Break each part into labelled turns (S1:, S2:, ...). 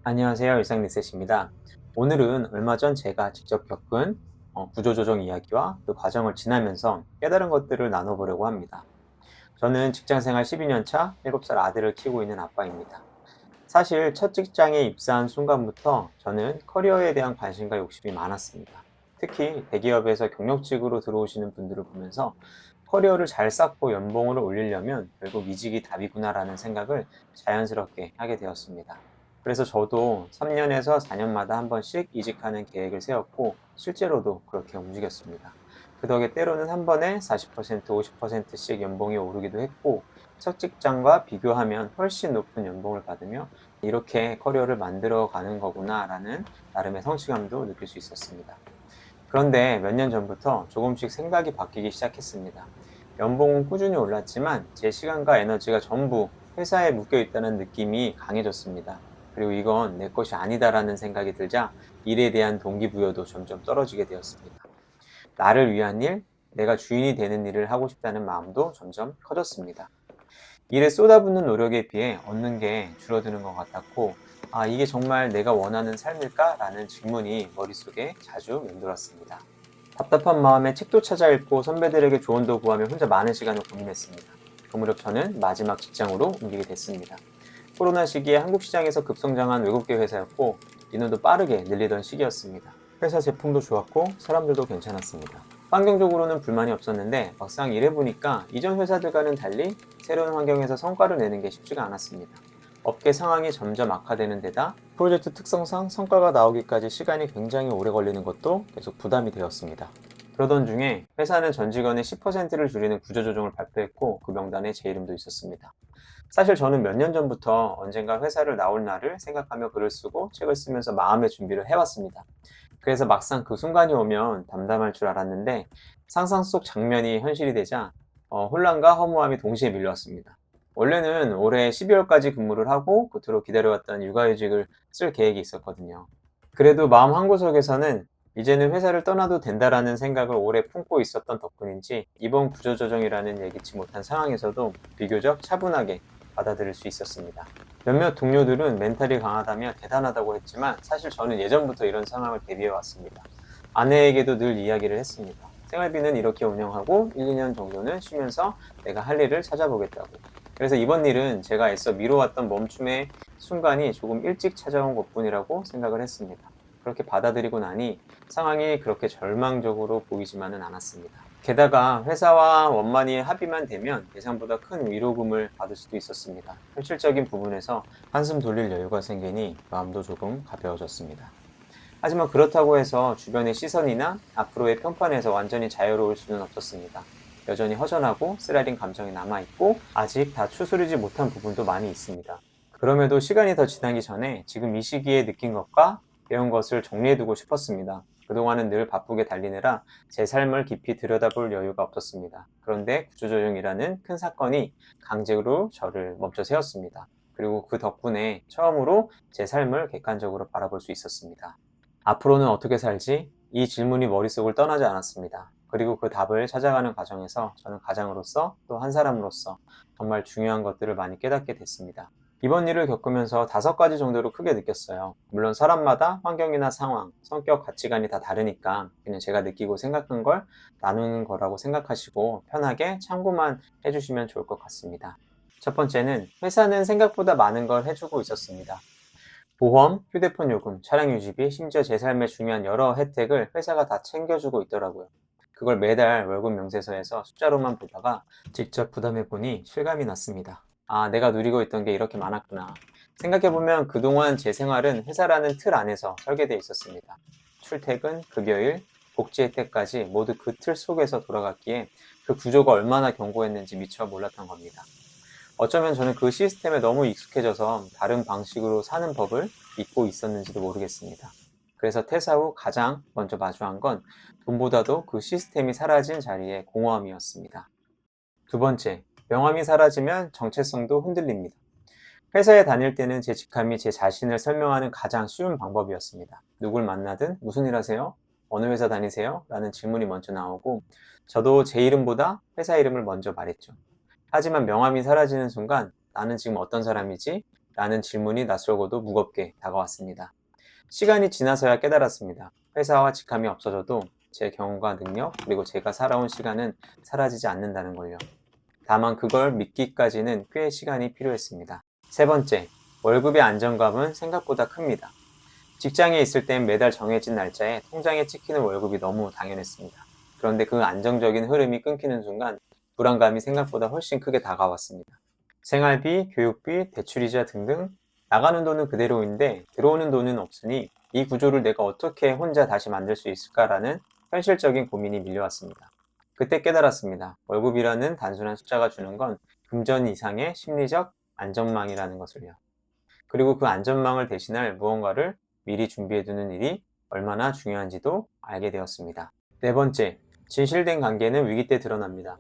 S1: 안녕하세요. 일상리셋입니다. 오늘은 얼마 전 제가 직접 겪은 구조조정 이야기와 그 과정을 지나면서 깨달은 것들을 나눠보려고 합니다. 저는 직장생활 12년 차 7살 아들을 키우고 있는 아빠입니다. 사실 첫 직장에 입사한 순간부터 저는 커리어에 대한 관심과 욕심이 많았습니다. 특히 대기업에서 경력직으로 들어오시는 분들을 보면서 커리어를 잘 쌓고 연봉을 올리려면 결국 이직이 답이구나라는 생각을 자연스럽게 하게 되었습니다. 그래서 저도 3년에서 4년마다 한 번씩 이직하는 계획을 세웠고 실제로도 그렇게 움직였습니다. 그 덕에 때로는 한 번에 40%, 50%씩 연봉이 오르기도 했고 첫 직장과 비교하면 훨씬 높은 연봉을 받으며 이렇게 커리어를 만들어 가는 거구나라는 나름의 성취감도 느낄 수 있었습니다. 그런데 몇 년 전부터 조금씩 생각이 바뀌기 시작했습니다. 연봉은 꾸준히 올랐지만 제 시간과 에너지가 전부 회사에 묶여 있다는 느낌이 강해졌습니다. 그리고 이건 내 것이 아니다라는 생각이 들자 일에 대한 동기부여도 점점 떨어지게 되었습니다. 나를 위한 일, 내가 주인이 되는 일을 하고 싶다는 마음도 점점 커졌습니다. 일에 쏟아붓는 노력에 비해 얻는 게 줄어드는 것 같았고, 이게 정말 내가 원하는 삶일까? 라는 질문이 머릿속에 자주 맴돌았습니다. 답답한 마음에 책도 찾아 읽고 선배들에게 조언도 구하며 혼자 많은 시간을 고민했습니다. 그 무렵 저는 마지막 직장으로 옮기게 됐습니다. 코로나 시기에 한국 시장에서 급성장한 외국계 회사였고, 인원도 빠르게 늘리던 시기였습니다. 회사 제품도 좋았고, 사람들도 괜찮았습니다. 환경적으로는 불만이 없었는데 막상 일해보니까 이전 회사들과는 달리 새로운 환경에서 성과를 내는 게 쉽지가 않았습니다. 업계 상황이 점점 악화되는 데다 프로젝트 특성상 성과가 나오기까지 시간이 굉장히 오래 걸리는 것도 계속 부담이 되었습니다. 그러던 중에 회사는 전 직원의 10%를 줄이는 구조조정을 발표했고 그 명단에 제 이름도 있었습니다. 사실 저는 몇 년 전부터 언젠가 회사를 나올 날을 생각하며 글을 쓰고 책을 쓰면서 마음의 준비를 해왔습니다. 그래서 막상 그 순간이 오면 담담할 줄 알았는데 상상 속 장면이 현실이 되자 혼란과 허무함이 동시에 밀려왔습니다. 원래는 올해 12월까지 근무를 하고 끝으로 기다려왔던 육아휴직을 쓸 계획이 있었거든요. 그래도 마음 한구석에서는 이제는 회사를 떠나도 된다라는 생각을 오래 품고 있었던 덕분인지 이번 구조조정이라는 예기치 못한 상황에서도 비교적 차분하게 받아들일 수 있었습니다. 몇몇 동료들은 멘탈이 강하다며 대단하다고 했지만 사실 저는 예전부터 이런 상황을 대비해 왔습니다. 아내에게도 늘 이야기를 했습니다. 생활비는 이렇게 운영하고 1, 2년 정도는 쉬면서 내가 할 일을 찾아보겠다고. 그래서 이번 일은 제가 애써 미뤄왔던 멈춤의 순간이 조금 일찍 찾아온 것뿐이라고 생각을 했습니다. 그렇게 받아들이고 나니 상황이 그렇게 절망적으로 보이지만은 않았습니다. 게다가 회사와 원만히 합의만 되면 예상보다 큰 위로금을 받을 수도 있었습니다. 현실적인 부분에서 한숨 돌릴 여유가 생기니 마음도 조금 가벼워졌습니다. 하지만 그렇다고 해서 주변의 시선이나 앞으로의 평판에서 완전히 자유로울 수는 없었습니다. 여전히 허전하고 쓰라린 감정이 남아있고 아직 다 추스르지 못한 부분도 많이 있습니다. 그럼에도 시간이 더 지나기 전에 지금 이 시기에 느낀 것과 배운 것을 정리해두고 싶었습니다. 그동안은 늘 바쁘게 달리느라 제 삶을 깊이 들여다볼 여유가 없었습니다. 그런데 구조조정이라는 큰 사건이 강제로 저를 멈춰 세웠습니다. 그리고 그 덕분에 처음으로 제 삶을 객관적으로 바라볼 수 있었습니다. 앞으로는 어떻게 살지? 이 질문이 머릿속을 떠나지 않았습니다. 그리고 그 답을 찾아가는 과정에서 저는 가장으로서 또 한 사람으로서 정말 중요한 것들을 많이 깨닫게 됐습니다. 이번 일을 겪으면서 5가지 정도로 크게 느꼈어요. 물론 사람마다 환경이나 상황, 성격, 가치관이 다 다르니까 그냥 제가 느끼고 생각한 걸 나누는 거라고 생각하시고 편하게 참고만 해주시면 좋을 것 같습니다. 첫 번째는 회사는 생각보다 많은 걸 해주고 있었습니다. 보험, 휴대폰 요금, 차량 유지비, 심지어 제 삶의 중요한 여러 혜택을 회사가 다 챙겨주고 있더라고요. 그걸 매달 월급 명세서에서 숫자로만 보다가 직접 부담해보니 실감이 났습니다. 내가 누리고 있던 게 이렇게 많았구나. 생각해보면 그동안 제 생활은 회사라는 틀 안에서 설계되어 있었습니다. 출퇴근, 급여일, 복지 혜택까지 모두 그 틀 속에서 돌아갔기에 그 구조가 얼마나 견고했는지 미처 몰랐던 겁니다. 어쩌면 저는 그 시스템에 너무 익숙해져서 다른 방식으로 사는 법을 잊고 있었는지도 모르겠습니다. 그래서 퇴사 후 가장 먼저 마주한 건 돈보다도 그 시스템이 사라진 자리의 공허함이었습니다. 두 번째, 명함이 사라지면 정체성도 흔들립니다. 회사에 다닐 때는 제 직함이 제 자신을 설명하는 가장 쉬운 방법이었습니다. 누굴 만나든 무슨 일 하세요? 어느 회사 다니세요? 라는 질문이 먼저 나오고 저도 제 이름보다 회사 이름을 먼저 말했죠. 하지만 명함이 사라지는 순간 나는 지금 어떤 사람이지? 라는 질문이 낯설고도 무겁게 다가왔습니다. 시간이 지나서야 깨달았습니다. 회사와 직함이 없어져도 제 경험과 능력, 그리고 제가 살아온 시간은 사라지지 않는다는 걸요. 다만 그걸 믿기까지는 꽤 시간이 필요했습니다. 세 번째, 월급의 안정감은 생각보다 큽니다. 직장에 있을 땐 매달 정해진 날짜에 통장에 찍히는 월급이 너무 당연했습니다. 그런데 그 안정적인 흐름이 끊기는 순간 불안감이 생각보다 훨씬 크게 다가왔습니다. 생활비, 교육비, 대출이자 등등 나가는 돈은 그대로인데 들어오는 돈은 없으니 이 구조를 내가 어떻게 혼자 다시 만들 수 있을까라는 현실적인 고민이 밀려왔습니다. 그때 깨달았습니다. 월급이라는 단순한 숫자가 주는 건 금전 이상의 심리적 안전망이라는 것을요. 그리고 그 안전망을 대신할 무언가를 미리 준비해두는 일이 얼마나 중요한지도 알게 되었습니다. 네 번째, 진실된 관계는 위기 때 드러납니다.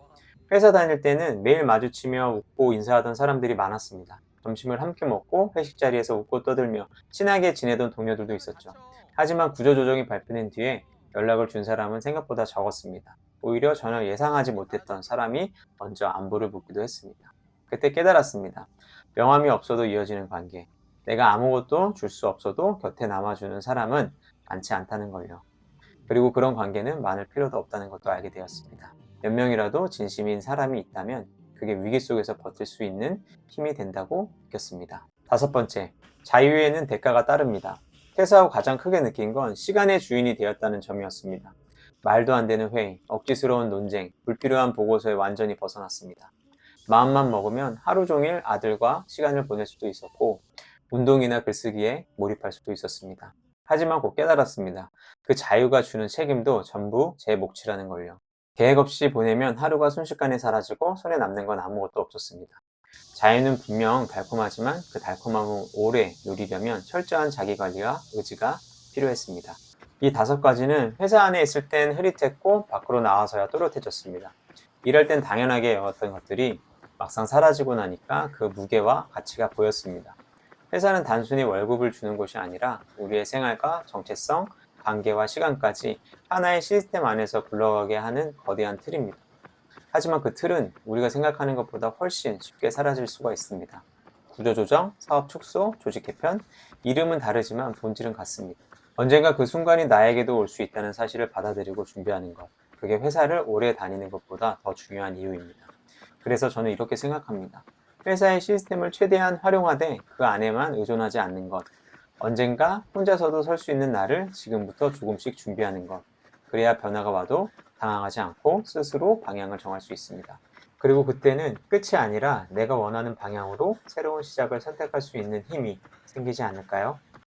S1: 회사 다닐 때는 매일 마주치며 웃고 인사하던 사람들이 많았습니다. 점심을 함께 먹고 회식 자리에서 웃고 떠들며 친하게 지내던 동료들도 있었죠. 하지만 구조조정이 발표된 뒤에 연락을 준 사람은 생각보다 적었습니다. 오히려 전혀 예상하지 못했던 사람이 먼저 안부를 묻기도 했습니다. 그때 깨달았습니다. 명함이 없어도 이어지는 관계, 내가 아무것도 줄 수 없어도 곁에 남아주는 사람은 많지 않다는 걸요. 그리고 그런 관계는 많을 필요도 없다는 것도 알게 되었습니다. 몇 명이라도 진심인 사람이 있다면 그게 위기 속에서 버틸 수 있는 힘이 된다고 느꼈습니다. 다섯 번째, 자유에는 대가가 따릅니다. 퇴사 후 가장 크게 느낀 건 시간의 주인이 되었다는 점이었습니다. 말도 안 되는 회의, 억지스러운 논쟁, 불필요한 보고서에 완전히 벗어났습니다. 마음만 먹으면 하루 종일 아들과 시간을 보낼 수도 있었고 운동이나 글쓰기에 몰입할 수도 있었습니다. 하지만 곧 깨달았습니다. 그 자유가 주는 책임도 전부 제 몫이라는 걸요. 계획 없이 보내면 하루가 순식간에 사라지고 손에 남는 건 아무것도 없었습니다. 자유는 분명 달콤하지만 그 달콤함을 오래 누리려면 철저한 자기관리와 의지가 필요했습니다. 이 다섯 가지는 회사 안에 있을 땐 흐릿했고 밖으로 나와서야 또렷해졌습니다. 일할 땐 당연하게 여겼던 것들이 막상 사라지고 나니까 그 무게와 가치가 보였습니다. 회사는 단순히 월급을 주는 곳이 아니라 우리의 생활과 정체성, 관계와 시간까지 하나의 시스템 안에서 굴러가게 하는 거대한 틀입니다. 하지만 그 틀은 우리가 생각하는 것보다 훨씬 쉽게 사라질 수가 있습니다. 구조조정, 사업 축소, 조직 개편, 이름은 다르지만 본질은 같습니다. 언젠가 그 순간이 나에게도 올 수 있다는 사실을 받아들이고 준비하는 것, 그게 회사를 오래 다니는 것보다 더 중요한 이유입니다. 그래서 저는 이렇게 생각합니다. 회사의 시스템을 최대한 활용하되 그 안에만 의존하지 않는 것, 언젠가 혼자서도 설 수 있는 날을 지금부터 조금씩 준비하는 것, 그래야 변화가 와도 당황하지 않고 스스로 방향을 정할 수 있습니다. 그리고 그때는 끝이 아니라 내가 원하는 방향으로 새로운 시작을 선택할 수 있는 힘이 생기지 않을까요?